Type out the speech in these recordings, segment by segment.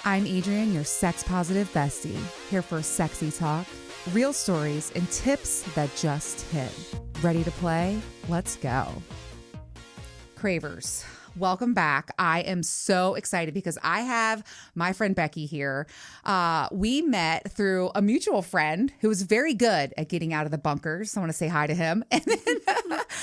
I'm Adrian, your sex positive bestie, here for sexy talk, real stories, and tips that just hit. Ready to play? Let's go. Cravers, welcome back. I am so excited because I have my friend Becky here. We met through a mutual friend who was very good at getting out of the bunkers. I want to say hi to him. And then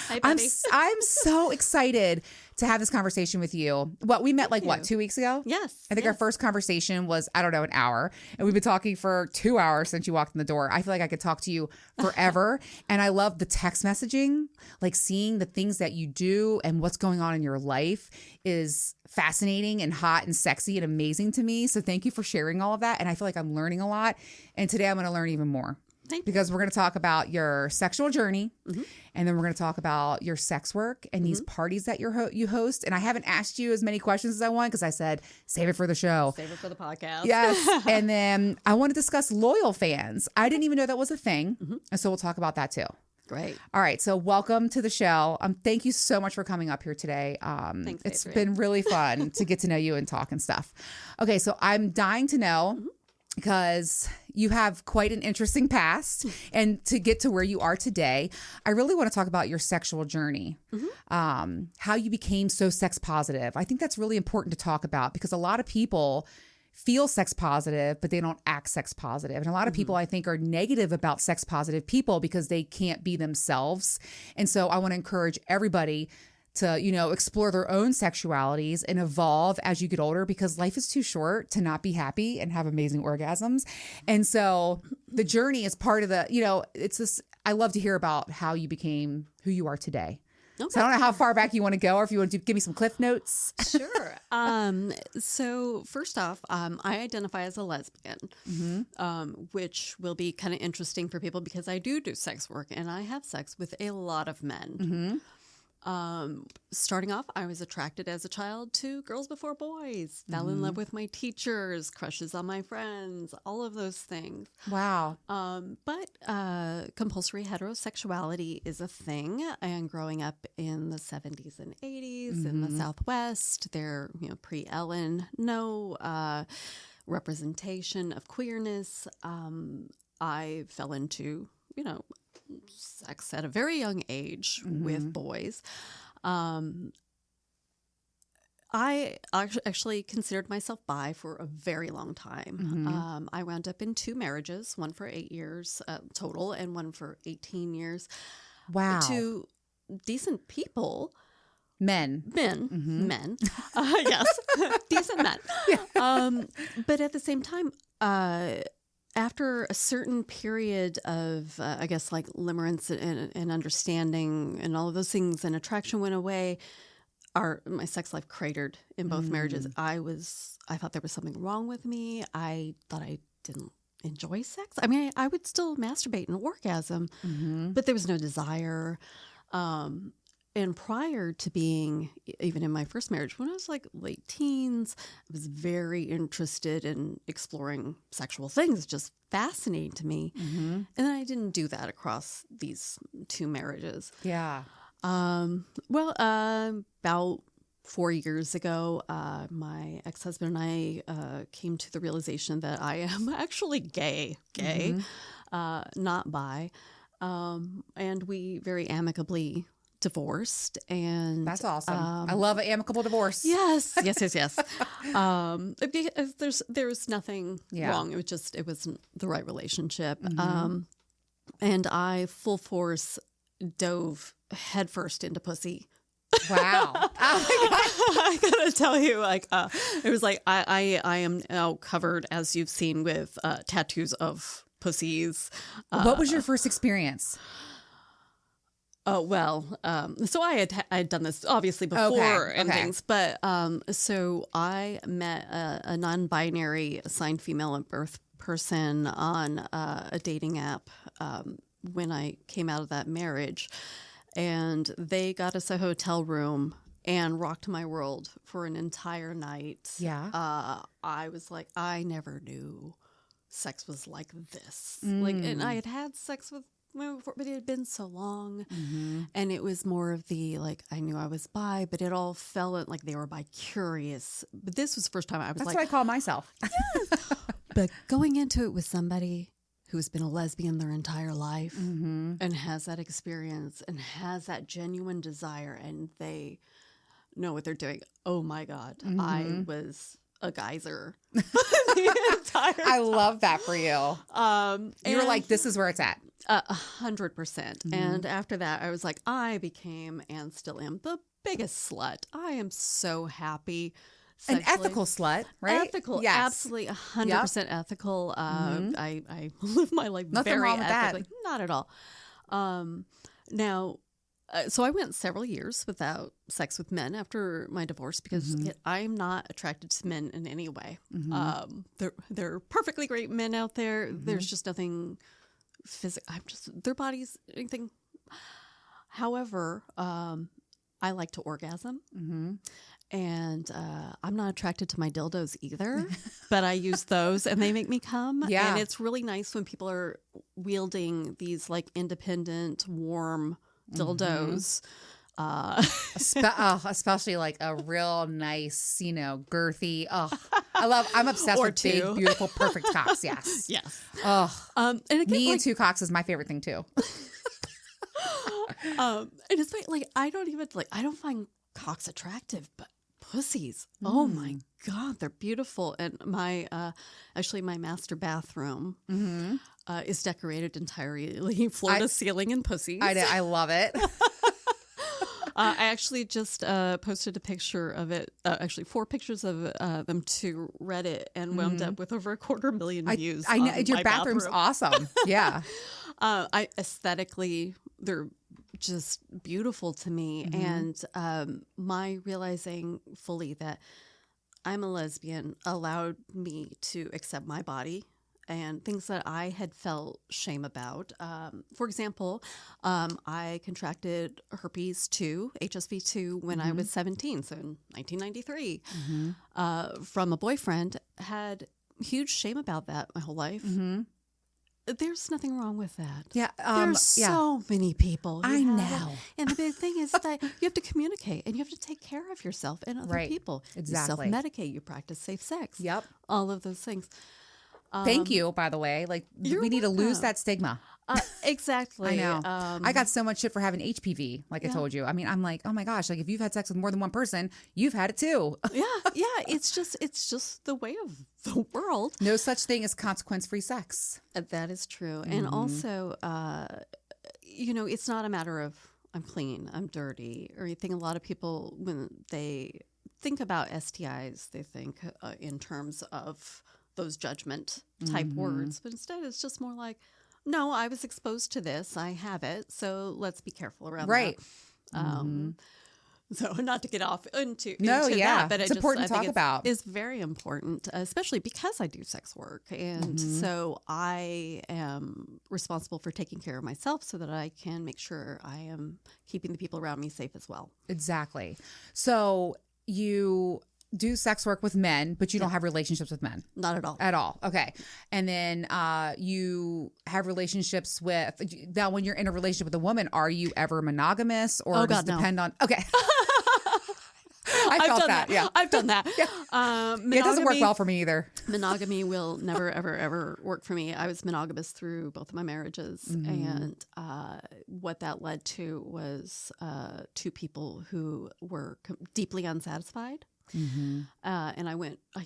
Hi, Becky. I'm so excited to have this conversation with you. Well, we met 2 weeks ago? Yes. I think our first conversation was, an hour. And we've been talking for 2 hours since you walked in the door. I feel like I could talk to you forever. And I love the text messaging, like seeing the things that you do and what's going on in your life is fascinating and hot and sexy and amazing to me. So thank you for sharing all of that. And I feel like I'm learning a lot. And today I'm going to learn even more. Because we're going to talk about your sexual journey, and then we're going to talk about your sex work and these parties that you host. And I haven't asked you as many questions as I want because I said, save it for the show. Save it for the podcast. Yes. And then I want to discuss LoyalFans. I didn't even know that was a thing. And so we'll talk about that too. Great. All right. So welcome to the show. Thank you so much for coming up here today. Thanks, it's Adrian. been really fun to get to know you and talk and stuff. Okay. So I'm dying to know because you have quite an interesting past, and to get to where you are today, I really want to talk about your sexual journey, how you became so sex positive. I think that's really important to talk about because a lot of people feel sex positive, but they don't act sex positive. And a lot of people, I think, are negative about sex positive people because they can't be themselves. And so I want to encourage everybody to, explore their own sexualities and evolve as you get older because life is too short to not be happy and have amazing orgasms. And so the journey is part of the, it's this, I love to hear about how you became who you are today. Okay. So I don't know how far back you want to go or if you want to give me some cliff notes. Sure. So first off, I identify as a lesbian, which will be kind of interesting for people because I do sex work and I have sex with a lot of men. Starting off, I was attracted as a child to girls before boys, fell in love with my teachers, crushes on my friends, all of those things. Wow. But compulsory heterosexuality is a thing. And growing up in the 70s and 80s in the Southwest, there, pre-Ellen, no representation of queerness. I fell into, sex at a very young age with boys. I actually considered myself bi for a very long time. I wound up in 2 marriages, one for 8 years total and one for 18 years. Wow. To decent people. Men. Men. Yes. Decent men. Yeah. But at the same time, after a certain period of, limerence and understanding and all of those things, and attraction went away, my sex life cratered in both marriages. I thought there was something wrong with me. I thought I didn't enjoy sex. I mean, I would still masturbate and orgasm, but there was no desire. And prior to being, even in my first marriage, when I was late teens, I was very interested in exploring sexual things, just fascinating to me. And then I didn't do that across these 2 marriages. Yeah. About 4 years ago, my ex-husband and I came to the realization that I am actually gay, not bi. And we very amicably divorced, and that's awesome. I love an amicable divorce. Yes. Because there was nothing wrong. It wasn't the right relationship. And I full force dove headfirst into pussy. Wow. Oh my God. I gotta tell you, it was I am now covered, as you've seen, with tattoos of pussies. What was your first experience? So I had done this obviously before and things, but so I met a non-binary assigned female at birth person on a dating app when I came out of that marriage, and they got us a hotel room and rocked my world for an entire night. Yeah. I was like, I never knew sex was like this. And I had sex with women before, but it had been so long. And it was more of the, like, I knew I was bi, but it all felt like they were bi-curious. But this was the first time I was That's like... what I call myself. Yes. But going into it with somebody who's been a lesbian their entire life and has that experience and has that genuine desire and they know what they're doing. Oh, my God. I was a geyser the entire time. I love that for you. You were like, this is where it's at. 100%. And after that, I was like, I became and still am the biggest slut. I am so happy. An ethical slut, right? Ethical, yes. absolutely 100% ethical. I live my life Nothing very wrong with ethically. that. Not at all. Now, so I went several years without sex with men after my divorce because I'm not attracted to men in any way. They're perfectly great men out there. There's just nothing physical. I'm just their bodies, anything. However, I like to orgasm. And I'm not attracted to my dildos either, but I use those and they make me come. Yeah. And it's really nice when people are wielding these like independent, warm dildos. Especially like a real nice, girthy. I'm obsessed Or with two. big, beautiful, perfect cocks. Yes. Yes. And again, me like, and two cocks is my favorite thing too. and it's like I don't find cocks attractive, but pussies. Oh my God, they're beautiful. And my my master bathroom is decorated entirely floor to ceiling in pussies. I love it. I actually just posted a picture of it, actually 4 pictures of them to Reddit and wound up with over 250,000 views. I know on your my bathroom's bathroom. awesome. Yeah. I aesthetically, they're just beautiful to me. And my realizing fully that I'm a lesbian allowed me to accept my body and things that I had felt shame about. For example, I contracted herpes 2, HSV 2, when I was 17, so in 1993, from a boyfriend. Had huge shame about that my whole life. There's nothing wrong with that. Yeah. There's so many people. I have know. it. And the big thing is that you have to communicate and you have to take care of yourself and other people. Exactly. You self-medicate, you practice safe sex. Yep. All of those things. Thank you, by the way. Like, we need to lose that stigma. Exactly. I know. I got so much shit for having HPV, like I told you. I mean, I'm like, oh my gosh, like if you've had sex with more than one person, you've had it too. Yeah. It's just the way of the world. No such thing as consequence-free sex. That is true. And also, it's not a matter of I'm clean, I'm dirty, or anything. A lot of people, when they think about STIs, they think in terms of those judgment type words, but instead it's just more like, no, I was exposed to this, I have it, so let's be careful around that. So not to get off into that, but it's important to talk about. It's very important, especially because I do sex work, and so I am responsible for taking care of myself so that I can make sure I am keeping the people around me safe as well. Exactly. So you do sex work with men, but you don't have relationships with men. Not at all. At all. Okay. And then you have relationships with, now when you're in a relationship with a woman, are you ever monogamous or does it depend on, okay. I felt that. Yeah. I've done that. It doesn't work well for me either. Monogamy will never, ever, ever work for me. I was monogamous through both of my marriages. And what that led to was 2 people who were deeply unsatisfied. And I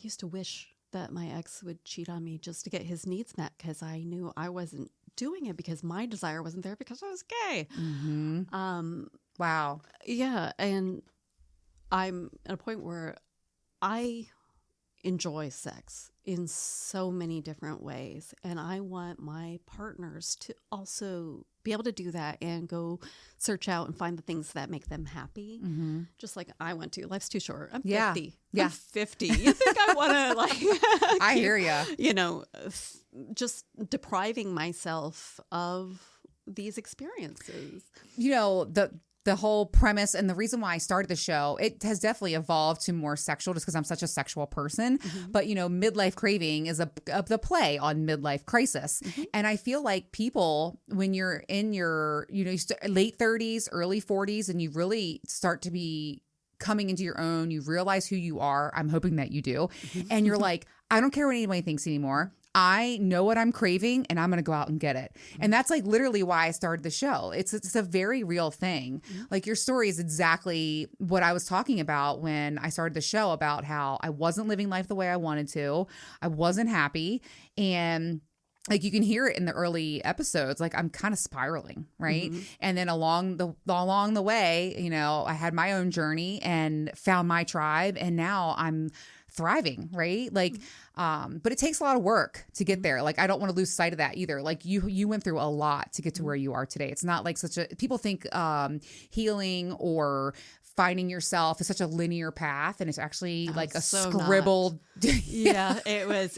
used to wish that my ex would cheat on me just to get his needs met because I knew I wasn't doing it because my desire wasn't there because I was gay. Wow. Yeah. And I'm at a point where I enjoy sex in so many different ways. And I want my partners to also be able to do that and go search out and find the things that make them happy. Just like I want to. Life's too short. I'm 50. Yeah. I'm 50. You think I want to like... I hear you. Just depriving myself of these experiences. the whole premise and the reason why I started the show, it has definitely evolved to more sexual just because I'm such a sexual person. But, midlife craving is the play on midlife crisis. And I feel like people, when you're in your, late 30s, early 40s, and you really start to be coming into your own, you realize who you are. I'm hoping that you do. And you're like, I don't care what anybody thinks anymore. I know what I'm craving and I'm going to go out and get it. And that's like literally why I started the show. It's a very real thing. Like your story is exactly what I was talking about when I started the show, about how I wasn't living life the way I wanted to. I wasn't happy. And like you can hear it in the early episodes, like I'm kind of spiraling, right? And then along the way, I had my own journey and found my tribe, and now I'm thriving, right? Like, but it takes a lot of work to get there. Like, I don't want to lose sight of that either. Like you went through a lot to get to where you are today. It's not like people think healing or finding yourself is such a linear path, and it's actually like a scribbled. Yeah, it was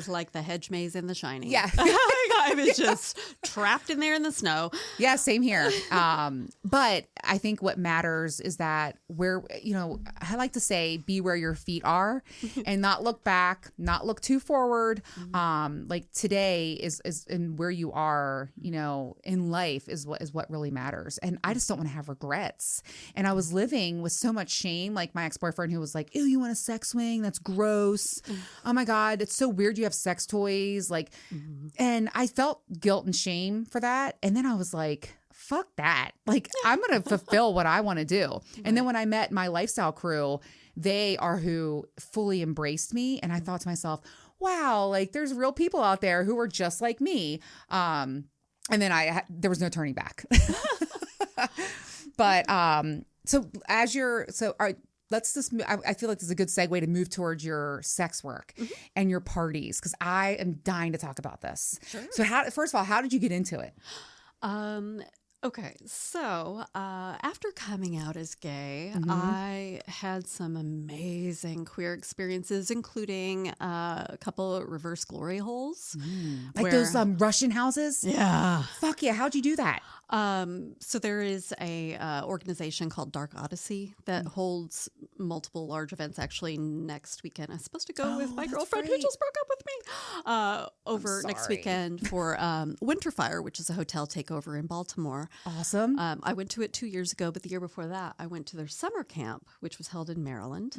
like the hedge maze in The Shining. Yeah. I was just trapped in there in the snow. Yeah, same here. But I think what matters is that I like to say, be where your feet are and not look back, not look too forward. Like today is and where you are, in life is what really matters. And I just don't want to have regrets. And I was living with so much shame, like my ex-boyfriend who was like, ew, you want a sex swing? That's gross. Oh my God, it's so weird you have sex toys. Like, and I felt guilt and shame for that. And then I was like, fuck that. Like, I'm going to fulfill what I want to do. And then when I met my lifestyle crew, they are who fully embraced me. And I thought to myself, wow, like there's real people out there who are just like me. And then there was no turning back. But let's just, I feel like this is a good segue to move towards your sex work and your parties, because I am dying to talk about this. Sure. So first of all, how did you get into it? Okay, so after coming out as gay, I had some amazing queer experiences, including a couple of reverse glory holes. Like those Russian houses? Yeah. Fuck yeah, how'd you do that? So there is a organization called Dark Odyssey that holds multiple large events. Actually, next weekend I'm supposed to go with my girlfriend who just broke up with me over next weekend for Winterfire, which is a hotel takeover in Baltimore. Awesome. I went to it 2 years ago, but the year before that, I went to their summer camp, which was held in Maryland.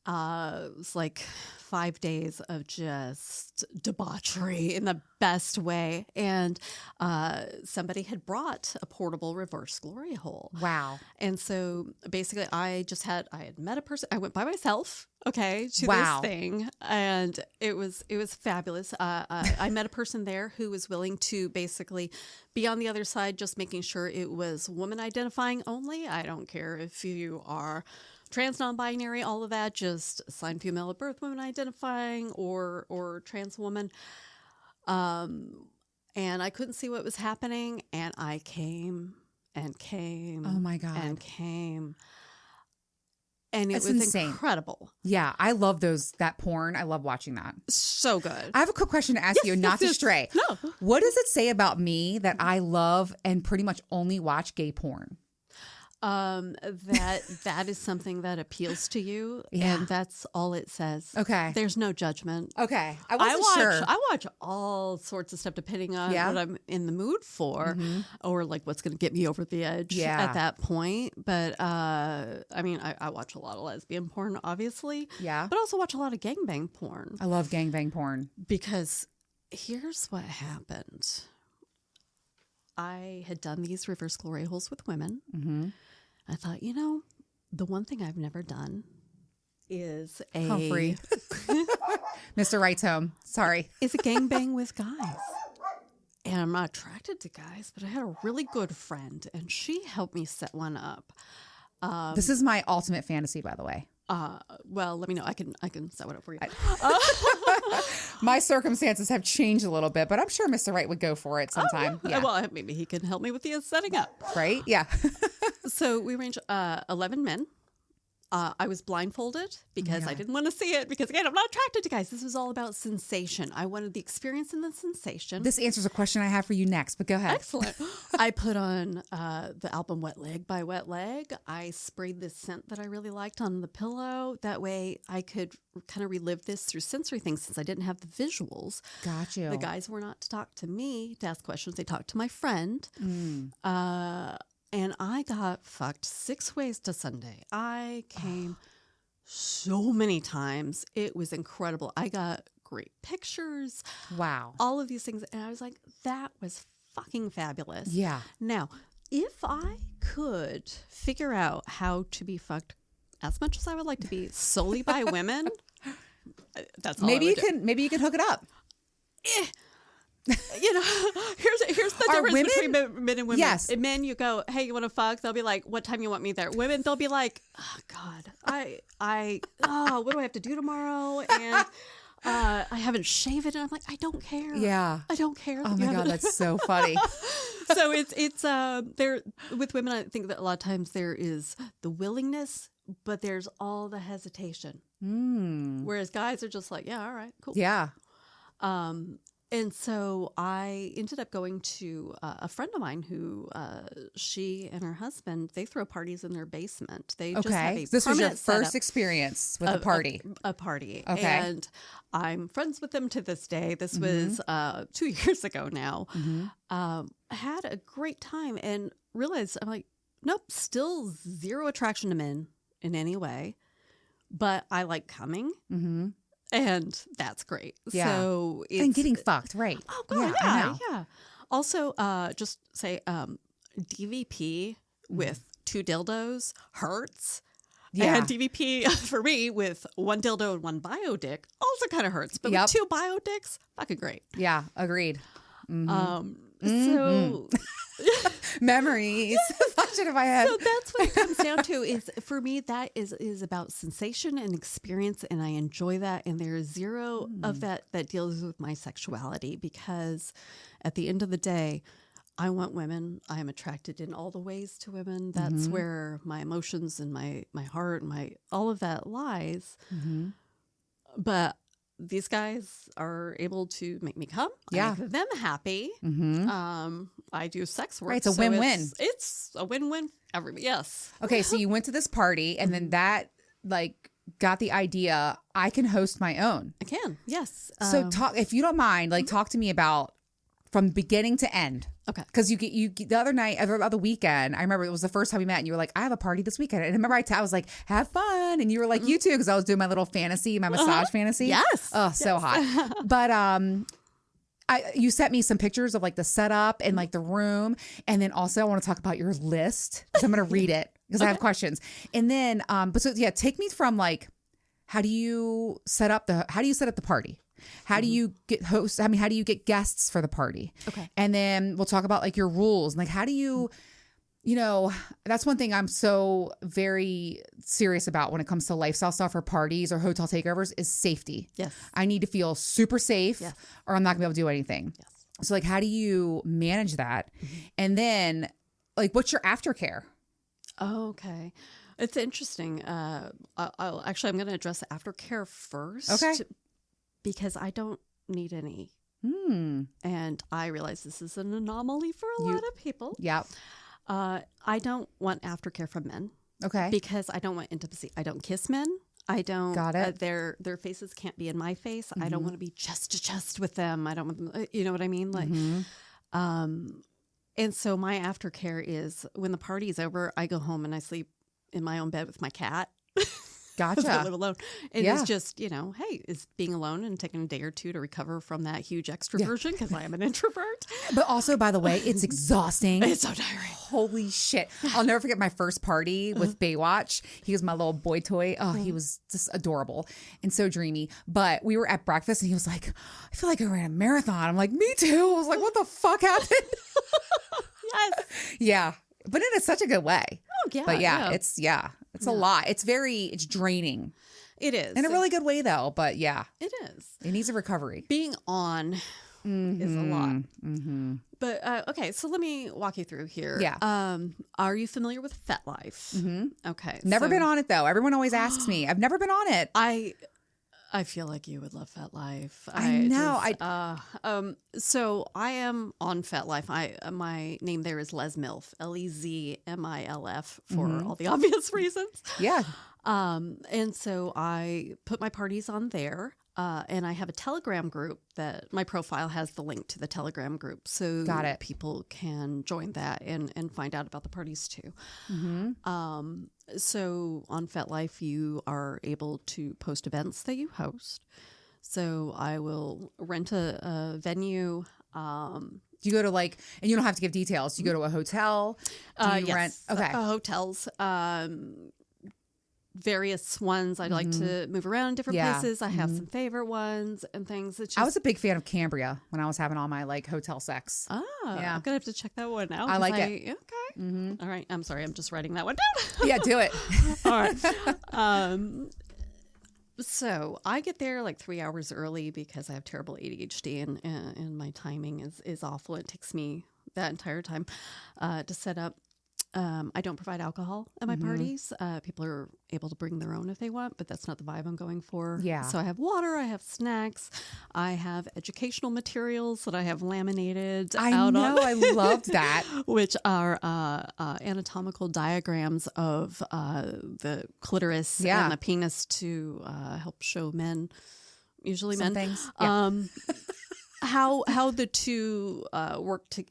It was like 5 days of just debauchery in the best way. And somebody had brought a portable reverse glory hole. Wow. And so basically I had met a person. I went by myself, to this thing. And it was fabulous. I met a person there who was willing to basically be on the other side, just making sure it was woman identifying only. I don't care if you are trans, non-binary, all of that, just assigned female at birth, women identifying, or trans woman. And I couldn't see what was happening, and I came and came. Oh my God. And came. And it That's was insane. Incredible. Yeah, I love that porn. I love watching that. So good. I have a quick question to ask you, not to stray. No. What does it say about me that I love and pretty much only watch gay porn? That is something that appeals to you, and that's all it says. Okay. There's no judgment. Okay. I wasn't sure. I watch all sorts of stuff depending on what I'm in the mood for, or like what's going to get me over the edge at that point. But I watch a lot of lesbian porn, obviously. Yeah. But I also watch a lot of gangbang porn. I love gangbang porn. Because here's what happened. I had done these reverse glory holes with women. I thought, the one thing I've never done is Humphrey. Mr. Wright's home. Sorry. Is a gangbang with guys. And I'm not attracted to guys, but I had a really good friend, and she helped me set one up. This is my ultimate fantasy, by the way. Well, let me know. I can set one up for you. My circumstances have changed a little bit, but I'm sure Mr. Wright would go for it sometime. Yeah. Well, maybe he can help me with the setting up. Right? Yeah. So we arranged 11 men. I was blindfolded because I God. didn't want to see it because, again, I'm not attracted to guys. This was all about sensation. I wanted the experience and the sensation. This answers a question I have for you next, but go ahead. Excellent. I put on the album Wet Leg by Wet Leg. I sprayed this scent that I really liked on the pillow. That way I could kind of relive this through sensory things since I didn't have the visuals. Got you. The guys were not to talk to me, to ask questions. They talked to my friend. And I got fucked 6 ways to Sunday. I came so many times. It was incredible. I got great pictures. Wow. All of these things. And I was like, that was fucking fabulous. Yeah. Now, if I could figure out how to be fucked as much as I would like to be solely by women, that's all Maybe I you would do. can. Maybe you can hook it up. You know, here's the Are difference women- between men and women. Yes. And men, you go, hey, you want to fuck? They'll be like, what time you want me there? Women, they'll be like, oh God, what do I have to do tomorrow? And I haven't shaven, and I'm like, I don't care. Yeah. I don't care. Oh my God, that's so funny. So it's there with women. I think that a lot of times there is the willingness, but there's all the hesitation. Whereas guys are just like, yeah, all right, cool. Yeah. And so I ended up going to a friend of mine who she and her husband, they throw parties in their basement. They just have Okay. a So this was your permanent first setup experience with a party. a party. Okay. And I'm friends with them to this day. This was 2 years ago now. Had a great time and realized, I'm like, nope, still zero attraction to men in any way. But I like coming. And that's great. Yeah. So it's, And getting fucked, right? Oh God, I yeah, know. yeah. Also, just say DVP with 2 dildos hurts. Yeah. And DVP for me with 1 dildo and 1 bio dick also kind of hurts. But Yep. with 2 bio dicks, fucking great. Yeah. Agreed. So Memories. Flashing in my head. So that's what it comes down to is for me, that is about sensation and experience. And I enjoy that. And there is zero of that deals with my sexuality because at the end of the day, I want women. I am attracted in all the ways to women. That's where my emotions and my heart and all of that lies. But these guys are able to make me come. Yeah. I make them happy. I do sex work. Right, it's a win-win. It's a win-win. Yes. Okay, so you went to this party and then that like got the idea I can host my own. I can. Yes. So talk, if you don't mind, like talk to me about from beginning to end. Okay. Because you the other night, the weekend, I remember it was the first time we met and you were like, I have a party this weekend. And I remember I was like, have fun. And you were like, you too, because I was doing my little fantasy, my massage fantasy. Yes. Oh, so hot. But you sent me some pictures of like the setup and like the room. And then also I want to talk about your list because I'm going to read it because I have questions. And then, take me from like, how do you set up the party? How do you get hosts? I mean, how do you get guests for the party? Okay. And then we'll talk about like your rules and like, how do you, that's one thing I'm so very serious about when it comes to lifestyle stuff or parties or hotel takeovers is safety. Yes. I need to feel super safe or I'm not gonna be able to do anything. Yes. So like, how do you manage that? And then like, what's your aftercare? Oh, okay. It's interesting. I'm going to address aftercare first. Okay. Because I don't need any. And I realize this is an anomaly for a lot of people. Yeah. I don't want aftercare from men. Okay. Because I don't want intimacy. I don't kiss men. I don't. Got it. Their faces can't be in my face. I don't want to be chest to chest with them. I don't want them. You know what I mean? Like, and so my aftercare is when the party's over, I go home and I sleep in my own bed with my cat. Gotcha. I live alone. And it's just, hey, is being alone and taking a day or two to recover from that huge extroversion because I am an introvert. But also, by the way, it's exhausting. It's so tiring. Holy shit. I'll never forget my first party with Baywatch. He was my little boy toy. Oh, he was just adorable and so dreamy. But we were at breakfast and he was like, I feel like I ran a marathon. I'm like, me too. I was like, what the fuck happened? Yes. Yeah. But in such a good way. Oh, yeah. But it's a lot. It's draining. It is. In a really good way though. But yeah, It is. it needs a recovery. Being on is a lot. Mm-hmm. But okay, so let me walk you through here. Yeah. Are you familiar with Fetlife? Mm-hmm. Okay. Never been on it though. Everyone always asks me. I've never been on it. I feel like you would love Fetlife. I know. So I am on Fetlife. My name there is LesMilf, LezMilf, for all the obvious reasons. Yeah. And so I put my parties on there. And I have a Telegram group that my profile has the link to the Telegram group. So Got it. people can join that and find out about the parties too. Mm-hmm. So on Fetlife, you are able to post events that you host. So I will rent a venue. Do you go to and you don't have to give details. Do you go to a hotel? Do you rent? Okay. Hotels. Various ones. I like to move around in different places. I have some favorite ones and things. It's just... I was a big fan of Cambria when I was having all my hotel sex. Oh, yeah. I'm gonna have to check that one out. I like it. Okay. Mm-hmm. All right. I'm sorry. I'm just writing that one down. Yeah, do it. All right. So I get there 3 hours early because I have terrible ADHD and my timing is awful. It takes me that entire time to set up. I don't provide alcohol at my parties. People are able to bring their own if they want, but that's not the vibe I'm going for. Yeah. So I have water, I have snacks, I have educational materials that I have laminated. I loved that. Which are anatomical diagrams of the clitoris and the penis to help show men, usually Some men. Things. Yeah. How the two work to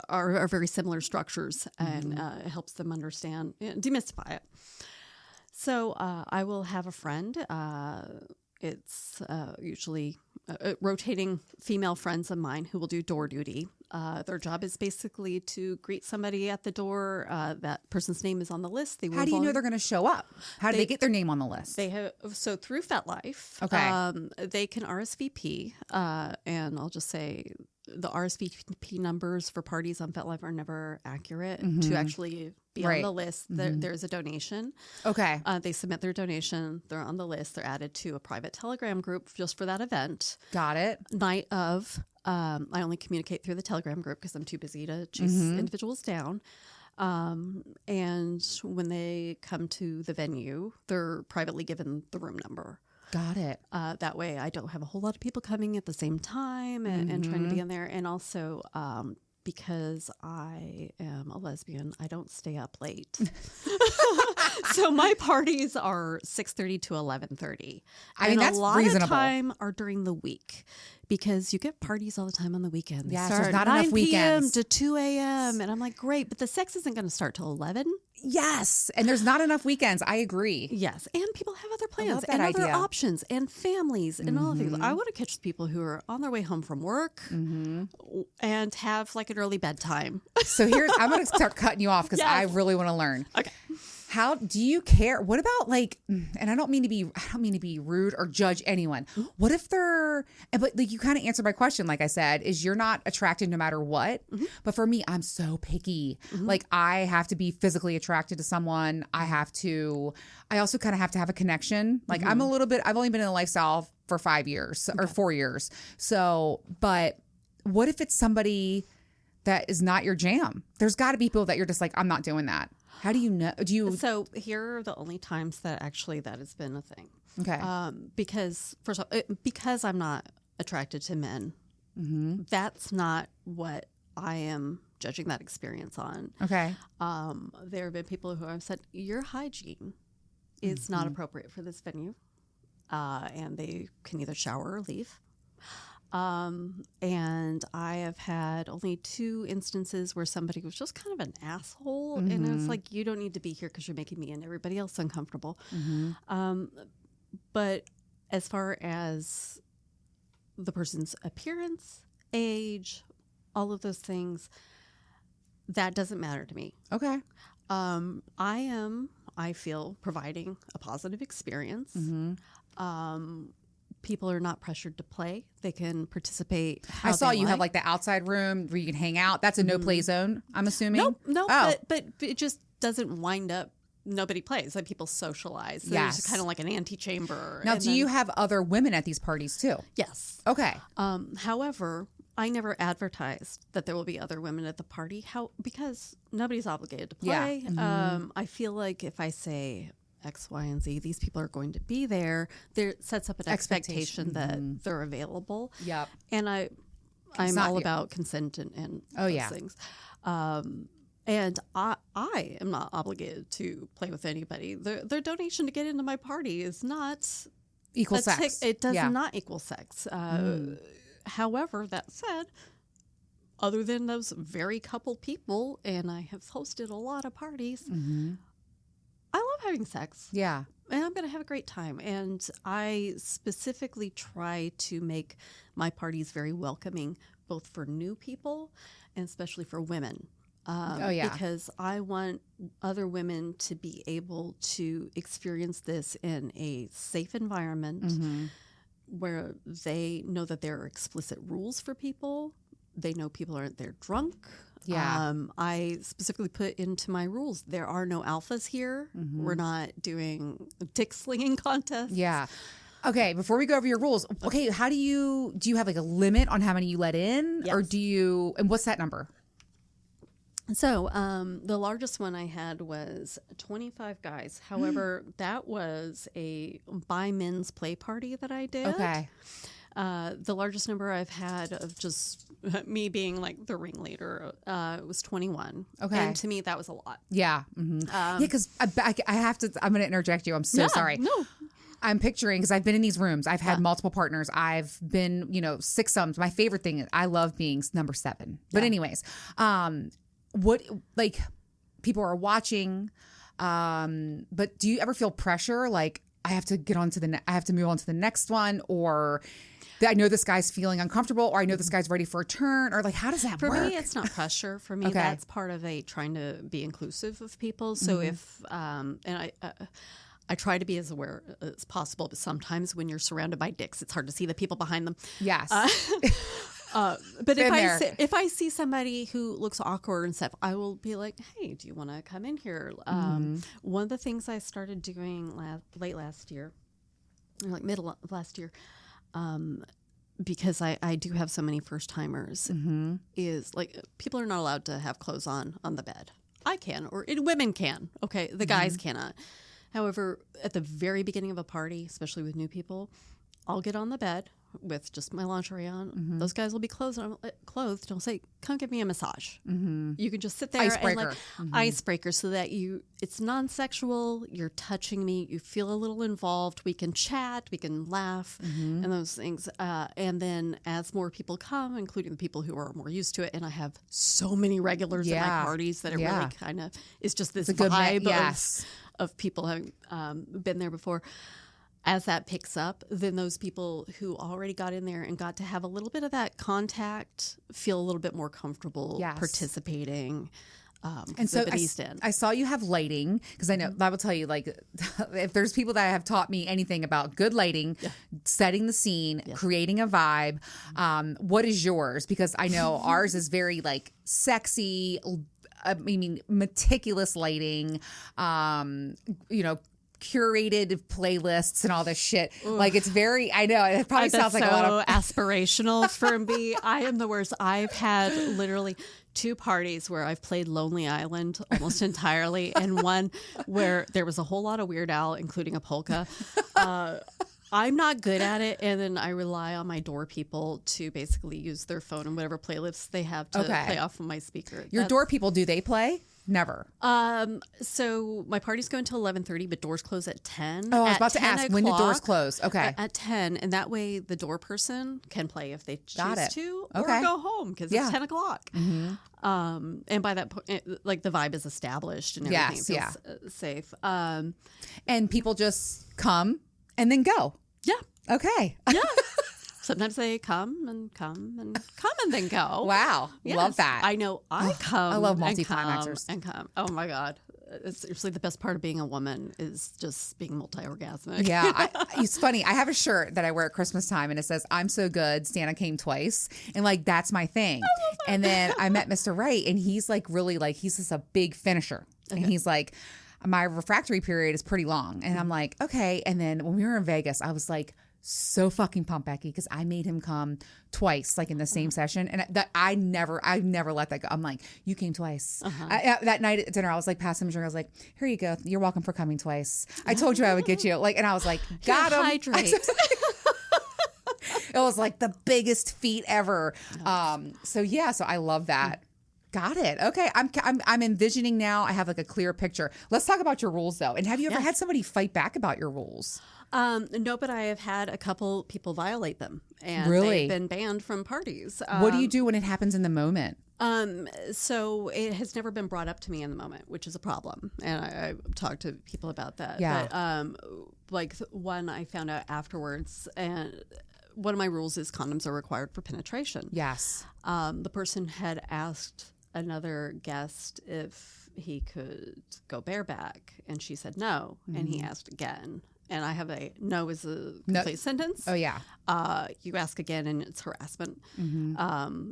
are very similar structures, and it helps them understand, demystify it. So I will have a friend. It's usually rotating female friends of mine who will do door duty. Their job is basically to greet somebody at the door. That person's name is on the list. How do you know they're going to show up? How do they get their name on the list? They have through Fetlife. Okay. They can RSVP, and I'll just say the RSVP numbers for parties on Fetlife are never accurate. To actually be on the list, there's a donation. Okay. They submit their donation. They're on the list. They're added to a private Telegram group just for that event. Got it. Night of, I only communicate through the Telegram group because I'm too busy to chase individuals down. And when they come to the venue, they're privately given the room number. Got it. That way I don't have a whole lot of people coming at the same time and trying to be in there. And also, because I am a lesbian, I don't stay up late. So my parties are 6:30 to 11:30. I mean, that's reasonable. A lot of time are during the week because you get parties all the time on the weekend. Yeah, They so start there's not 9 enough weekends. p.m. to 2 a.m. And I'm like, great, but the sex isn't going to start till 11. Yes. And there's not enough weekends. I agree. Yes. And people have other love plans that and other idea. options and families and all things. I want to catch the people who are on their way home from work and have an early bedtime. So I'm going to start cutting you off because I really want to learn. Okay. How do you care? What about and I don't mean to be rude or judge anyone. What if but you kind of answered my question. Like I said, is you're not attracted no matter what. But for me, I'm so picky. I have to be physically attracted to someone. I also kind of have to have a connection. I've only been in the lifestyle for 5 years or 4 years. So, but what if it's somebody that is not your jam? There's got to be people that you're just I'm not doing that. How do you know? So here are the only times that actually that has been a thing. Okay. Because first of all, because I'm not attracted to men, that's not what I am judging that experience on. Okay. There have been people who have said your hygiene is not appropriate for this venue, and they can either shower or leave. And I have had only 2 instances where somebody was just kind of an asshole, and it's you don't need to be here because you're making me and everybody else uncomfortable. But as far as the person's appearance, age, all of those things, that doesn't matter to me. Okay. I feel, providing a positive experience. People are not pressured to play. They can participate. I saw you have the outside room where you can hang out. That's a no play zone, I'm assuming. No, but it just doesn't wind up nobody plays. Like people socialize. So Yes. there's kind of like an antechamber. Now, And do you have other women at these parties too? Yes. Okay. However, I never advertised that there will be other women at the party. Because nobody's obligated to play. Yeah. I feel like if I say X, Y, and Z, these people are going to be there. There sets up an expectation that they're available. Yep. And I'm all about consent and those things. And I am not obligated to play with anybody. Their donation to get into my party is not Equal sex. It does not equal sex. However, that said, other than those very couple people, and I have hosted a lot of parties, I love having sex. Yeah. And I'm going to have a great time. And I specifically try to make my parties very welcoming, both for new people and especially for women. Because I want other women to be able to experience this in a safe environment where they know that there are explicit rules for people. They know people aren't there drunk. Yeah. I specifically put into my rules, there are no alphas here. We're not doing dick slinging contests. Yeah. Okay, before we go over your rules, okay, how do you have like a limit on how many you let in? Yes. Or and what's that number? So the largest one I had was 25 guys. However, that was a by men's play party that I did. Okay. The largest number I've had of just me being like the ringleader was 21. Okay. And to me, that was a lot. Yeah. Yeah, because I have to, I'm going to interject you. I'm so sorry. No. I'm picturing, because I've been in these rooms. I've had multiple partners. I've been, six sums. My favorite thing is I love being number 7. But anyways, what, like, people are watching, but do you ever feel pressure? Like, I have to get on to I have to move on to the next one, or I know this guy's feeling uncomfortable, or I know this guy's ready for a turn, or like, how does that work? For me, it's not pressure. For me, that's part of trying to be inclusive of people. So if, and I try to be as aware as possible, but sometimes when you're surrounded by dicks, it's hard to see the people behind them. Yes. But if I see somebody who looks awkward and stuff, I will be like, hey, do you want to come in here? One of the things I started doing late last year, like middle of last year, because I do have so many first timers, is like people are not allowed to have clothes on the bed. I can, or women can. Okay, the guys cannot. However, at the very beginning of a party, especially with new people, I'll get on the bed with just my lingerie on. Those guys will be clothed. I'll say, come give me a massage. You can just sit there Icebreaker. and icebreaker, so that it's non-sexual. You're touching me. You feel a little involved. We can chat. We can laugh and those things. And then as more people come, including the people who are more used to it, and I have so many regulars at my parties that it really kind of is just this vibe of people having been there before. As that picks up, then those people who already got in there and got to have a little bit of that contact feel a little bit more comfortable participating. And so I saw you have lighting, because I know I will tell you, like, if there's people that have taught me anything about good lighting, setting the scene, creating a vibe, what is yours? Because I know ours is very like sexy, meticulous lighting, curated playlists and all this shit. Ooh. Like, it's very, I know it probably sounds like a lot of aspirational for me. I am the worst. I've had literally 2 parties where I've played Lonely Island almost entirely, and one where there was a whole lot of Weird Al, including a polka. I'm not good at it, and then I rely on my door people to basically use their phone and whatever playlists they have to play off of my speaker. Your door people, do they play? Never. So my parties go until 11:30, but doors close at 10. Oh, I was about to ask, when do doors close? Okay. At 10, and that way the door person can play if they choose to, or Okay. go home because it's 10 o'clock. And by that point, like, the vibe is established and everything feels safe. And people just come and then go. Yeah. Okay. Yeah. Sometimes they come and then go. Wow. Yes. Love that. I know. I love multi-climaxers. And come. Oh my God. It's seriously the best part of being a woman is just being multi-orgasmic. Yeah. It's funny. I have a shirt that I wear at Christmas time, and it says, "I'm so good, Santa came twice." And like, that's my thing. And then I met Mr. Wright, and he's like, really like, he's just a big finisher. Okay. And he's like, my refractory period is pretty long. And I'm like, okay. And then when we were in Vegas, I was like, so fucking pumped, Becky, because I made him come twice, like in the same session, and that I never let that go. I'm like, you came twice. That night at dinner, I was like, pass him a drink. I was like, here you go. You're welcome for coming twice. I told you I would get you. Like, and I was like, got him. Hydrate. It was like the biggest feat ever. So I love that. Got it. Okay. I'm envisioning now. I have like a clear picture. Let's talk about your rules though. And have you ever had somebody fight back about your rules? No, but I have had a couple people violate them, and Really? they've been banned from parties. What do you do when it happens in the moment? So it has never been brought up to me in the moment, which is a problem. And I talked to people about that. Yeah. But one I found out afterwards, and one of my rules is condoms are required for penetration. Yes. The person had asked another guest if he could go bareback, and she said no. And he asked again. And I have a no is a complete sentence. Oh, yeah. You ask again and it's harassment.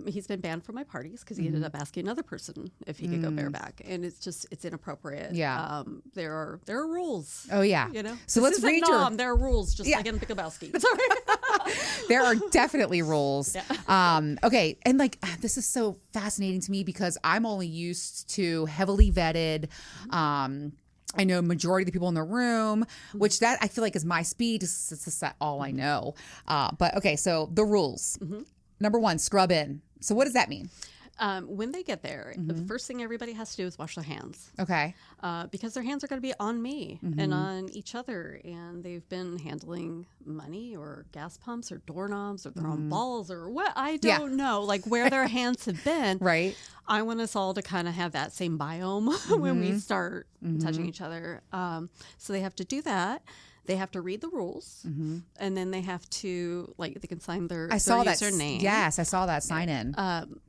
He's been banned from my parties because he ended up asking another person if he could go bareback. And it's inappropriate. Yeah. There are rules. Oh, yeah. You know? So let's read there are rules, just like in Picklebowski. Sorry. There are definitely rules. Yeah. Okay. And like, this is so fascinating to me because I'm only used to heavily vetted, I know majority of the people in the room, which that I feel like is my speed. It's just that all I know. But okay, so the rules. Number 1, scrub in. So what does that mean? When they get there, the first thing everybody has to do is wash their hands. Okay. Because their hands are going to be on me and on each other. And they've been handling money or gas pumps or doorknobs or their own balls or what. I don't know, like where their hands have been. Right. I want us all to kind of have that same biome when we start touching each other. So they have to do that. They have to read the rules, and then they have to, like, they can sign their username. Yes, I saw that sign in.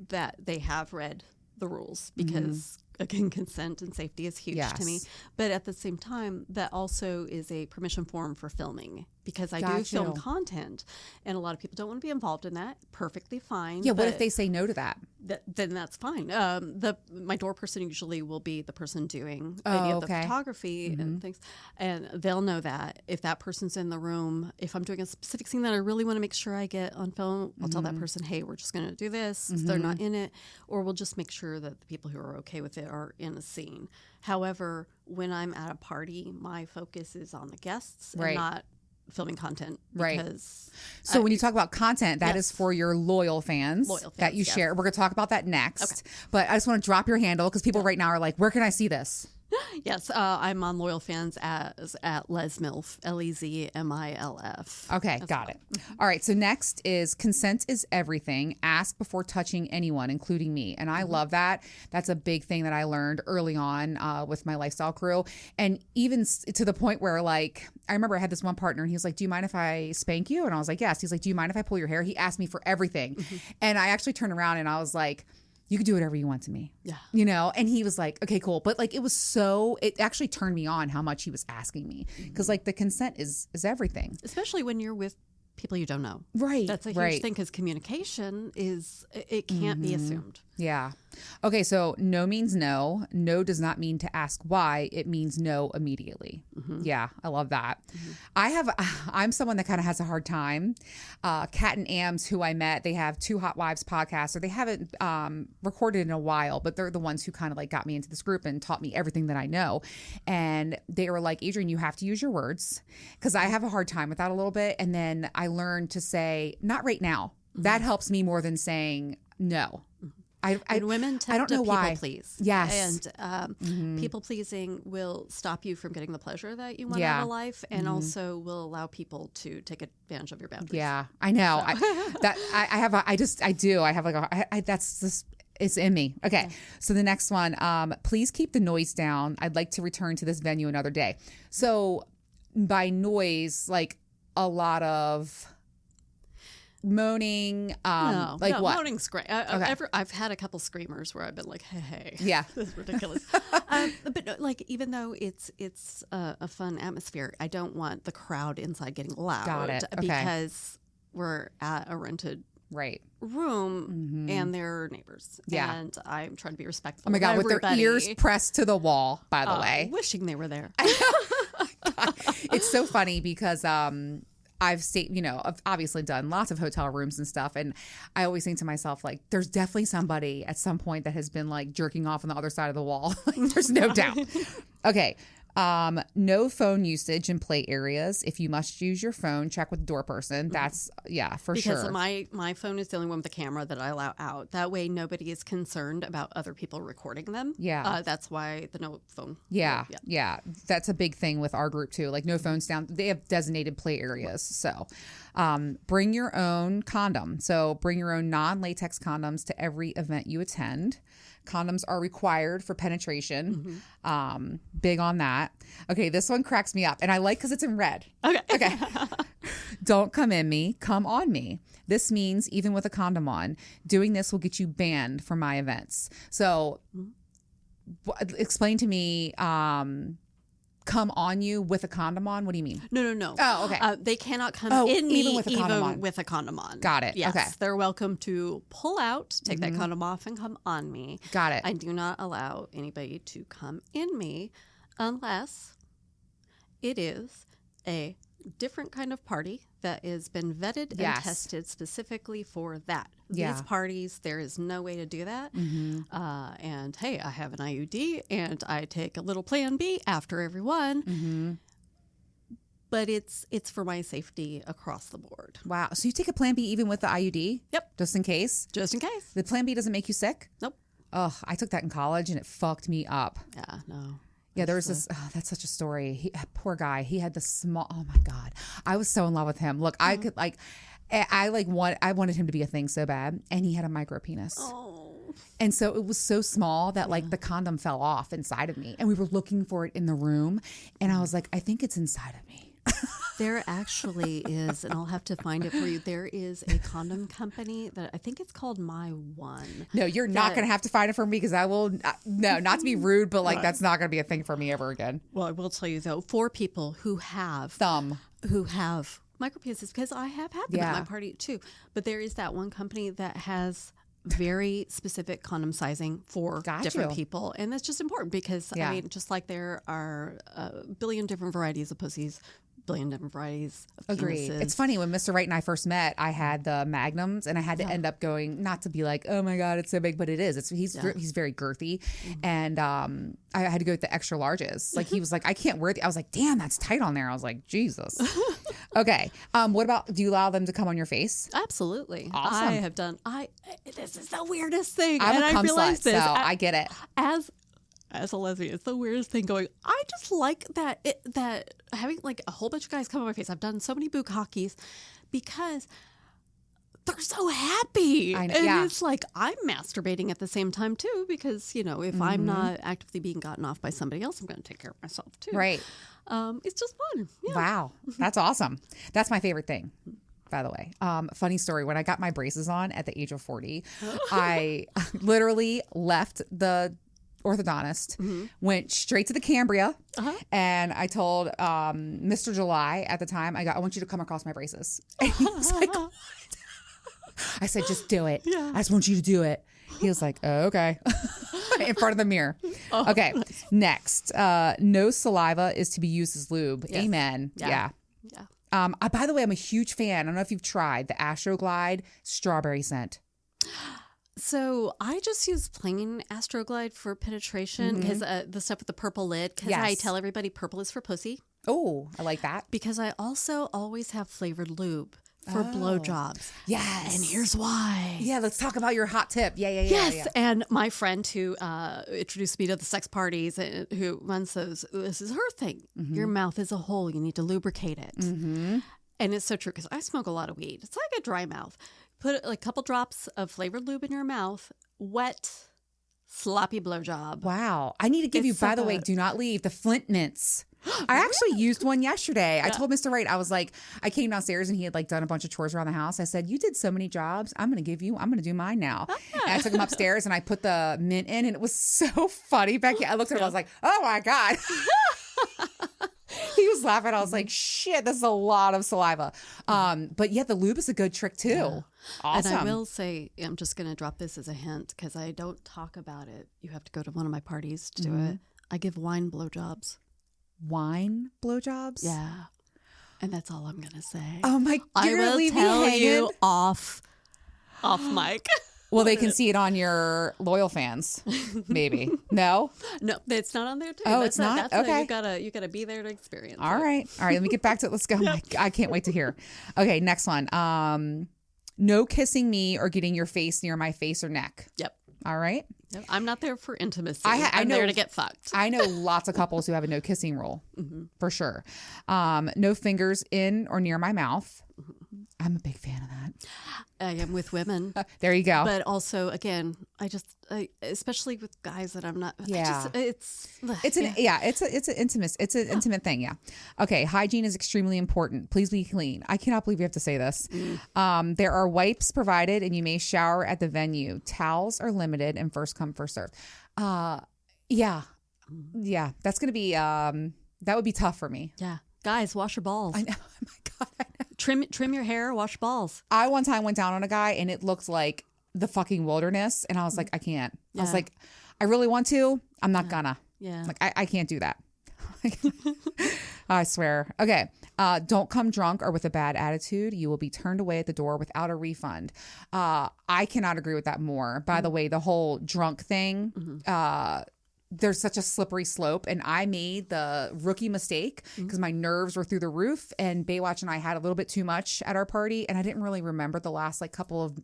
That they have read the rules because, again, consent and safety is huge to me. But at the same time, that also is a permission form for filming because I do film content, and a lot of people don't want to be involved in that. Perfectly fine. Yeah, what if they say no to that? Then that's fine. My door person usually will be the person doing any of the photography and things, and they'll know that if that person's in the room, if I'm doing a specific scene that I really want to make sure I get on film, I'll tell that person, hey, we're just going to do this. They're not in it, or we'll just make sure that the people who are okay with it are in the scene. However, when I'm at a party, my focus is on the guests and not filming content. Because so when you talk about content, that is for your loyal fans that you share. We're going to talk about that next. Okay. But I just want to drop your handle because people right now are like, where can I see this? Yes, I'm on LoyalFans at lesmilf, LEZMILF. Okay, got it. All right, so next is consent is everything. Ask before touching anyone, including me. And I love that. That's a big thing that I learned early on with my lifestyle crew. And even to the point where, like, I remember I had this one partner and he was like, do you mind if I spank you? And I was like, yes. He's like, do you mind if I pull your hair? He asked me for everything. And I actually turned around and I was like, you can do whatever you want to me. Yeah. You know? And he was like, okay, cool. But like, it actually turned me on how much he was asking me. Because like the consent is everything. Especially when you're with people you don't know. Right. That's a huge thing because communication it can't be assumed. Yeah. Okay, so no means no. No does not mean to ask why. It means no immediately. Yeah, I love that. I'm someone that kind of has a hard time. Kat and Ams, who I met, they have 2 Hot Wives podcasts, or they haven't recorded in a while, but they're the ones who kind of like got me into this group and taught me everything that I know. And they were like, Adrienne, you have to use your words because I have a hard time with that a little bit. And then I learned to say, not right now. That helps me more than saying no. And women tend to people please. Yes. And people pleasing will stop you from getting the pleasure that you want out of life, and also will allow people to take advantage of your boundaries. Yeah, I know. That's just, it's in me. Okay. So the next one, please keep the noise down. I'd like to return to this venue another day. So by noise, like a lot of moaning, what? Moaning, I've had a couple screamers where I've been like, hey, yeah, this is ridiculous. But no, like, even though it's a fun atmosphere, I don't want the crowd inside getting loud. Got it. Okay. Because we're at a rented Right. room and their neighbors. Yeah. And I'm trying to be respectful. Oh my God, of with their everybody. ears pressed to the wall, by the way. Wishing they were there. It's so funny because I've stayed, I've obviously done lots of hotel rooms and stuff. And I always think to myself, like, there's definitely somebody at some point that has been like jerking off on the other side of the wall. Like, there's no doubt. Okay. No phone usage in play areas. If you must use your phone, check with the door person. That's for because sure. my phone is the only one with the camera that I allow out. That way nobody is concerned about other people recording them. Yeah. That's why the no phone. Yeah. That's a big thing with our group too. Like no phones down. They have designated play areas. So bring your own condom. So bring your own non-latex condoms to every event you attend. Condoms are required for penetration. Big on that. Okay, this one cracks me up. And I like because it's in red. Okay. Don't come in me, come on me. This means even with a condom on, doing this will get you banned from my events. Explain to me, come on you with a condom on? What do you mean? No. Oh, okay. They cannot come in me even with a condom on. Got it. Yes, okay. They're welcome to pull out, take that condom off, and come on me. Got it. I do not allow anybody to come in me unless it is a different kind of party that has been vetted and tested specifically for that. These parties, there is no way to do that. And hey, I have an IUD and I take a little Plan B after every one. But it's for my safety across the board. Wow. So you take a Plan B even with the IUD? Yep. Just in case? Just in case. The Plan B doesn't make you sick? Nope. Oh, I took that in college and it fucked me up. Yeah, no. Yeah, there was this, that's such a story. Poor guy. He had this small, oh my God. I was so in love with him. Look, I could I wanted him to be a thing so bad. And he had a micro penis. Oh. And so it was so small that like the condom fell off inside of me. And we were looking for it in the room. And I was like, I think it's inside of me. There actually is, and I'll have to find it for you. There is a condom company that I think it's called My One. No, you're not going to have to find it for me because I will. No, not to be rude, but like that's not going to be a thing for me ever again. Well, I will tell you though, for people who have micro penises, because I have had them at my party too. But there is that one company that has very specific condom sizing for different people, and that's just important because I mean, just like there are a billion different varieties of pussies. Billion different varieties of Agreed. penises. It's funny, when Mr. Wright and I first met, I had the magnums and I had to end up going, not to be like, oh my God, it's so big, but it is. He's very girthy. And I had to go with the extra larges. Like he was like, I can't wear I was like, damn, that's tight on there. I was like, Jesus. Okay. What about, do you allow them to come on your face? Absolutely. Awesome. I have done, this is the weirdest thing. I'm and a cum I realized slut, this. so I get it. As a lesbian, it's the weirdest thing going, I just like that having like a whole bunch of guys come on my face. I've done so many bukkakis because they're so happy. I know, and it's like I'm masturbating at the same time too because, if I'm not actively being gotten off by somebody else, I'm going to take care of myself too. Right. It's just fun. Yeah. Wow. That's awesome. That's my favorite thing. By the way, funny story. When I got my braces on at the age of 40, I literally left the orthodontist, went straight to the Cambria, and I told Mr. July at the time, I want you to come across my braces. And he was like, what? I said, just do it. Yeah. I just want you to do it. He was like, oh, okay. In front of the mirror. Okay. Next, no saliva is to be used as lube. Yes. Amen. Yeah. By the way, I'm a huge fan. I don't know if you've tried the Astroglide strawberry scent. So I just use plain Astroglide for penetration because the stuff with the purple lid, because I tell everybody purple is for pussy. Oh, I like that. Because I also always have flavored lube for blowjobs. Yes. And here's why. Yeah, let's talk about your hot tip. Yes. Yeah. And my friend who introduced me to the sex parties, who runs those, this is her thing. Your mouth is a hole. You need to lubricate it. And it's so true because I smoke a lot of weed. It's like a dry mouth. Put a couple drops of flavored lube in your mouth, wet, sloppy blowjob. Wow. I need to give you, by the way, do not leave, the Flint mints. I actually used one yesterday. I told Mr. Wright, I was like, I came downstairs and he had like done a bunch of chores around the house. I said, you did so many jobs. I'm going to do mine now. And I took him upstairs and I put the mint in and it was so funny, Becky. I looked at him, I was like, oh my God. He was laughing. I was like, shit, this is a lot of saliva. But yeah, the lube is a good trick too. Yeah. Awesome. And I will say, I'm just going to drop this as a hint because I don't talk about it. You have to go to one of my parties to do it. I give wine blowjobs. Wine blowjobs? Yeah. And that's all I'm going to say. Oh my God. I will tell you off mic. Well, they can see it on your LoyalFans, maybe. No? No, it's not on there too. Oh, it's not? Okay. You gotta be there to experience All right. Let me get back to it. Let's go. I can't wait to hear. Okay, next one. No kissing me or getting your face near my face or neck. Yep. All right. Yep. I'm not there for intimacy. I'm there to get fucked. I know lots of couples who have a no kissing rule, for sure. No fingers in or near my mouth. I'm a big fan of that. I am with women. There you go. But also, again, especially with guys that I'm not. Yeah. It's an intimate thing. Yeah. Okay. Hygiene is extremely important. Please be clean. I cannot believe we have to say this. There are wipes provided and you may shower at the venue. Towels are limited and first come, first serve. Yeah. That's going to be, that would be tough for me. Yeah. Guys, wash your balls. I know. Oh my God. I know. Trim your hair, wash your balls. I one time went down on a guy and it looked like the fucking wilderness. And I was like, I can't. I was like, I really want to. I'm not gonna. Yeah. Like, I can't do that. I swear. Okay. Don't come drunk or with a bad attitude. You will be turned away at the door without a refund. I cannot agree with that more. By the way, the whole drunk thing, there's such a slippery slope, and I made the rookie mistake because my nerves were through the roof, and Baywatch and I had a little bit too much at our party, and I didn't really remember the last couple of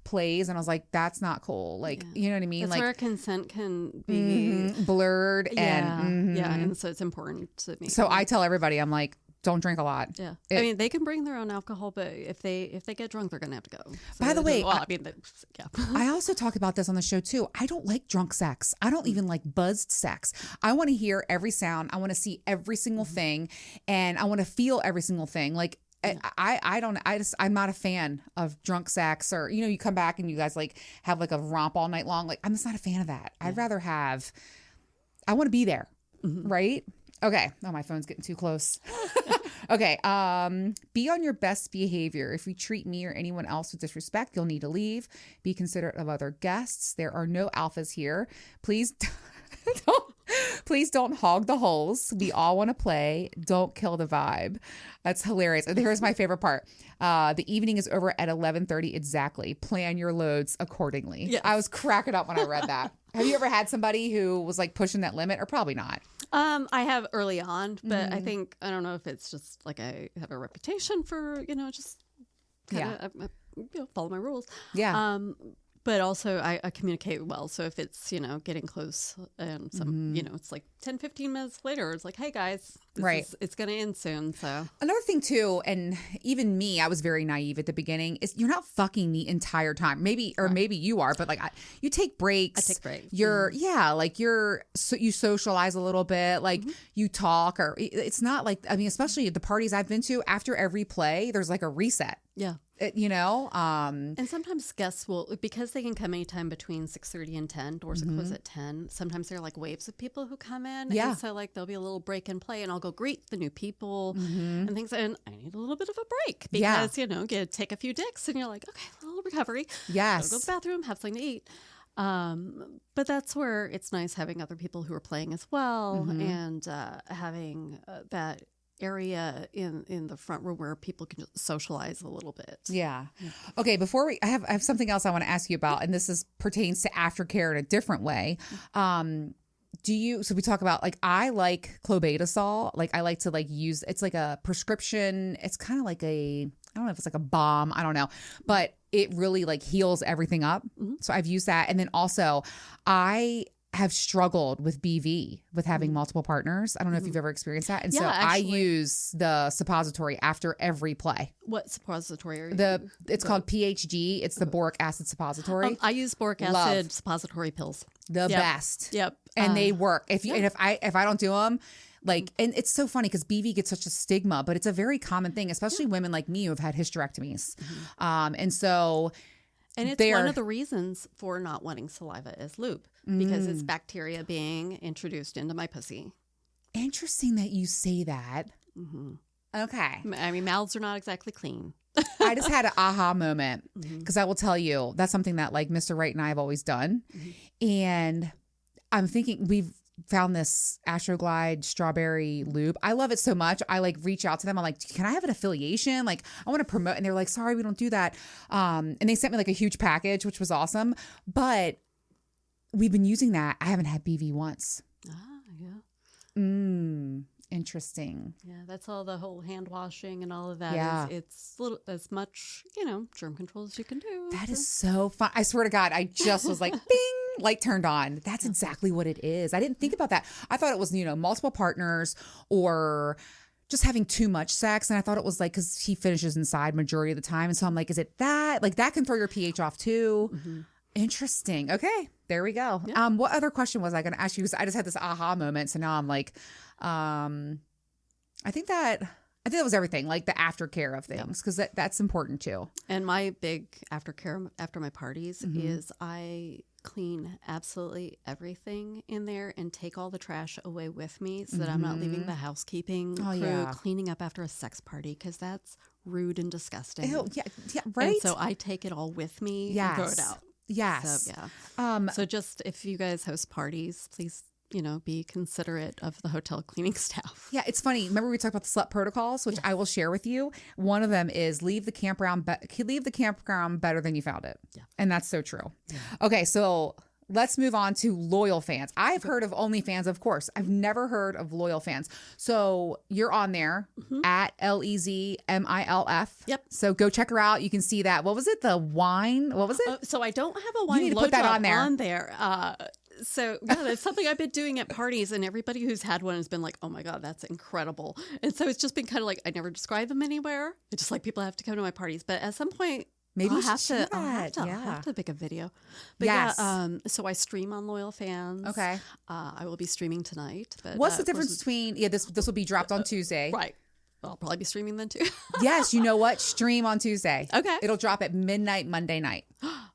plays, and I was like, that's not cool. You know what I mean? That's where consent can be blurred. And so it's important to me. So I tell everybody, I'm like, don't drink a lot. Yeah. I mean, they can bring their own alcohol, but if they get drunk, they're going to have to go. So by the way, yeah. I also talk about this on the show too. I don't like drunk sex. I don't even like buzzed sex. I want to hear every sound. I want to see every single thing, and I want to feel every single thing. I'm not a fan of drunk sex, or, you come back and you guys have a romp all night long. I'm just not a fan of that. I'd rather I want to be there. Right? Okay. Oh, my phone's getting too close. Okay. Be on your best behavior. If you treat me or anyone else with disrespect, you'll need to leave. Be considerate of other guests. There are no alphas here. Please don't hog the holes. We all want to play. Don't kill the vibe. That's hilarious. And here's my favorite part. The evening is over at 11:30 exactly. Plan your loads accordingly. Yes. I was cracking up when I read that. Have you ever had somebody who was pushing that limit, or probably not? I have early on, but I don't know if it's just I have a reputation for, just kind of follow my rules. Yeah. But also I communicate well. So if it's, getting close and it's 10, 15 minutes later, it's like, hey guys, it's going to end soon. So another thing too, and even me, I was very naive at the beginning, is you're not fucking the entire time. Maybe you are, but you take breaks. I take breaks. You socialize a little bit, you talk, or it's not especially at the parties I've been to, after every play, there's a reset. Yeah. And sometimes guests will, because they can come anytime between 6:30 and 10, doors are closed at 10. Sometimes there are waves of people who come in. Yeah. And so there'll be a little break and play, and I'll go greet the new people and things. And I need a little bit of a break because, you take a few dicks and you're like, okay, a little recovery. Yes. Go to the bathroom, have something to eat. But that's where it's nice having other people who are playing as well and having that area in the front room where people can just socialize a little bit. Yeah. Okay. Before I have something else I want to ask you about, and this pertains to aftercare in a different way. So we talk about I like clobetasol. I like to use, it's a prescription. It's kind of I don't know if it's a balm. I don't know, but it really heals everything up. So I've used that. And then also I have struggled with BV, with having multiple partners. I don't know if you've ever experienced that. And so I use the suppository after every play. What suppository are you? It's called PHG. It's the boric acid suppository. I use boric acid suppository pills. The best. Yep. And they work. And if I don't do them, and it's so funny because BV gets such a stigma, but it's a very common thing, especially women like me who have had hysterectomies. And it's one of the reasons for not wanting saliva is lube, because it's bacteria being introduced into my pussy Interesting that you say that. Mm-hmm. Okay. I mean, mouths are not exactly clean. I just had an aha moment because I will tell you that's something that like Mr. Wright and I have always done. And I'm thinking we've found this Astroglide strawberry lube. I love it so much. I like reach out to them. I'm like, can I have an affiliation? Like I want to promote. And they're like, sorry, we don't do that. And they sent me like a huge package, which was awesome. But we've been using that. I haven't had BV once. Interesting. Yeah, that's all the whole hand washing and all of that. Yeah. It's as much, germ control as you can do. That is so fun. I swear to God, I just was like, bing, light turned on. That's exactly what it is. I didn't think about that. I thought it was, multiple partners or just having too much sex. And I thought it was like, because he finishes inside majority of the time. And so I'm like, is it that? Like that can throw your pH off too. Interesting. Okay. There we go. Yeah. What other question was I going to ask you? Because I just had this aha moment. So now I'm like, I think that was everything, like the aftercare of things, because that's important too. And my big aftercare after my parties is I clean absolutely everything in there and take all the trash away with me so that I'm not leaving the housekeeping crew cleaning up after a sex party, because that's rude and disgusting. Ew, yeah, right. And so I take it all with me and throw it out. Yes. So, so just if you guys host parties, please, be considerate of the hotel cleaning staff. Yeah, it's funny. Remember we talked about the slut protocols, which I will share with you. One of them is leave the campground better than you found it. Yeah. And that's so true. Yeah. Okay, so let's move on to LoyalFans. I've heard of OnlyFans, of course. I've never heard of LoyalFans. So you're on there at LEZMILF. Yep. So go check her out. You can see that. What was it? The wine? What was it? So I don't have a wine. You need to put that on there. So yeah, that's something I've been doing at parties, and everybody who's had one has been like, "Oh my God, that's incredible!" And so it's just been kind of like I never describe them anywhere. It's just like people have to come to my parties, but at some point, maybe I'll have to make a video. But so I stream on LoyalFans. Okay, I will be streaming tonight. But what's the difference between this will be dropped on Tuesday, right? I'll probably be streaming then too. Yes, you know what? Stream on Tuesday. Okay, it'll drop at midnight Monday night.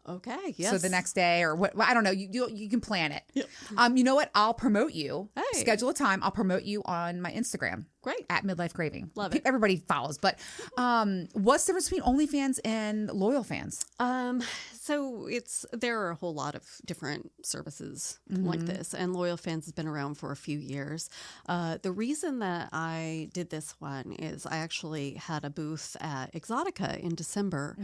Okay. Yes. So the next day or what? I don't know. You can plan it. Yep. You know what? I'll promote you. Hey. Schedule a time. I'll promote you on my Instagram. Great. At Midlife Craving. Love it. Everybody follows. But what's the difference between OnlyFans and LoyalFans? So there are a whole lot of different services like this, and LoyalFans has been around for a few years. The reason that I did this one is I actually had a booth at Exotica in December,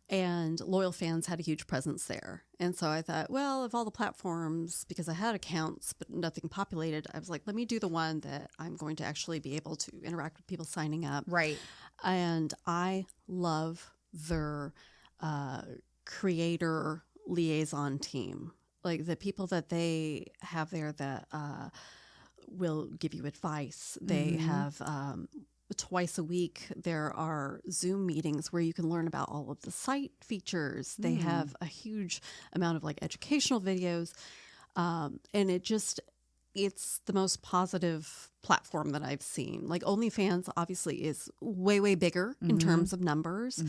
and LoyalFans had a huge presence there. And so I thought, well, of all the platforms, because I had accounts but nothing populated, I was like, let me do the one that I'm going to actually be able to interact with people signing up. Right. And I love their creator liaison team, like the people that they have there that will give you advice. They have twice a week there are Zoom meetings where you can learn about all of the site features. They have a huge amount of like educational videos, and it's the most positive platform that I've seen. Like OnlyFans obviously is way, way bigger in terms of numbers.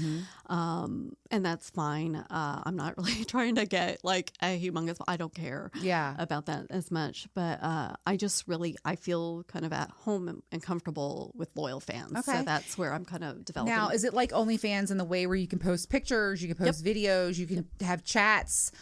And that's fine. I'm not really trying to get like a humongous, I don't care about that as much. But I feel kind of at home and comfortable with LoyalFans. Okay. So that's where I'm kind of developing. Now, is it like OnlyFans in the way where you can post pictures, you can post videos, you can have chats,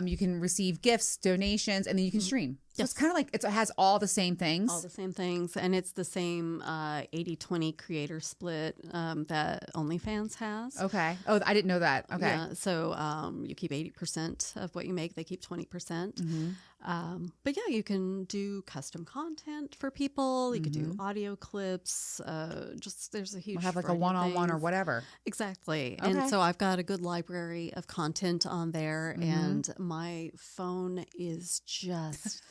you can receive gifts, donations, and then you can stream? So it's kind of like it has all the same things. All the same things. And it's the same 80-20 creator split that OnlyFans has. Okay. Oh, I didn't know that. Okay. Yeah. So you keep 80% of what you make. They keep 20%. But yeah, you can do custom content for people. You can do audio clips. There's a huge have like a one-on-one or whatever. Exactly. Okay. And so I've got a good library of content on there, and my phone is just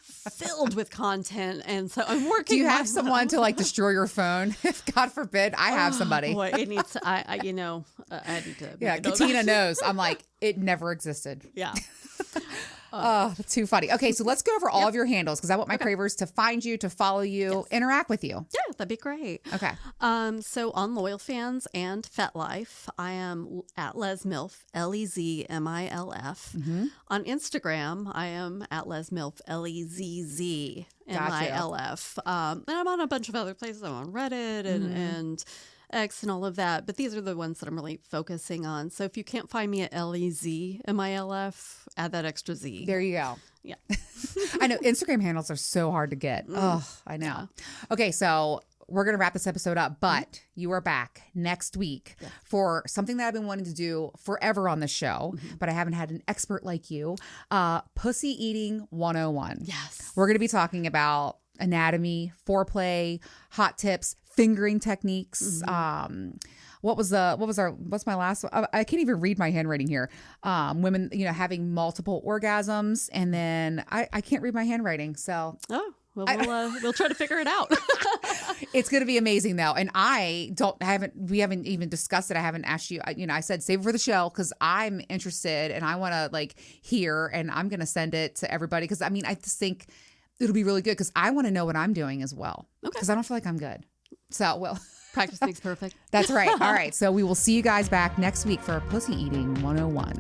filled with content, and so I'm working. Do you have someone to like destroy your phone? If God forbid, I have somebody. Boy, it needs. I need to. Yeah, Katina knows. I'm like, it never existed. Yeah. Oh, too funny. Okay, so let's go over all of your handles because I want my cravers to find you, to follow you, interact with you. Yeah, that'd be great. Okay. So on LoyalFans and Fetlife, I am at LesMilf, LEZMILF. On Instagram, I am at LesMilf, LEZZ. and my LF. And I'm on a bunch of other places. I'm on Reddit and X and all of that. But these are the ones that I'm really focusing on. So if you can't find me at LEZ-MILF, add that extra Z. There you go. Yeah. I know Instagram handles are so hard to get. Oh, I know. Yeah. Okay, so we're going to wrap this episode up, but you are back next week for something that I've been wanting to do forever on the show, but I haven't had an expert like you. Pussy Eating 101. Yes. We're going to be talking about anatomy, foreplay, hot tips, fingering techniques. What's my last one? I can't even read my handwriting here. Women, having multiple orgasms, and then I can't read my handwriting. So, well, we'll try to figure it out. It's going to be amazing though. And we haven't even discussed it. I haven't asked you, I said save it for the show because I'm interested and I want to hear, and I'm going to send it to everybody. Cause I just think it'll be really good because I want to know what I'm doing as well. Okay. Cause I don't feel like I'm good. So, practice makes perfect. That's right. All right. So we will see you guys back next week for Pussy Eating 101.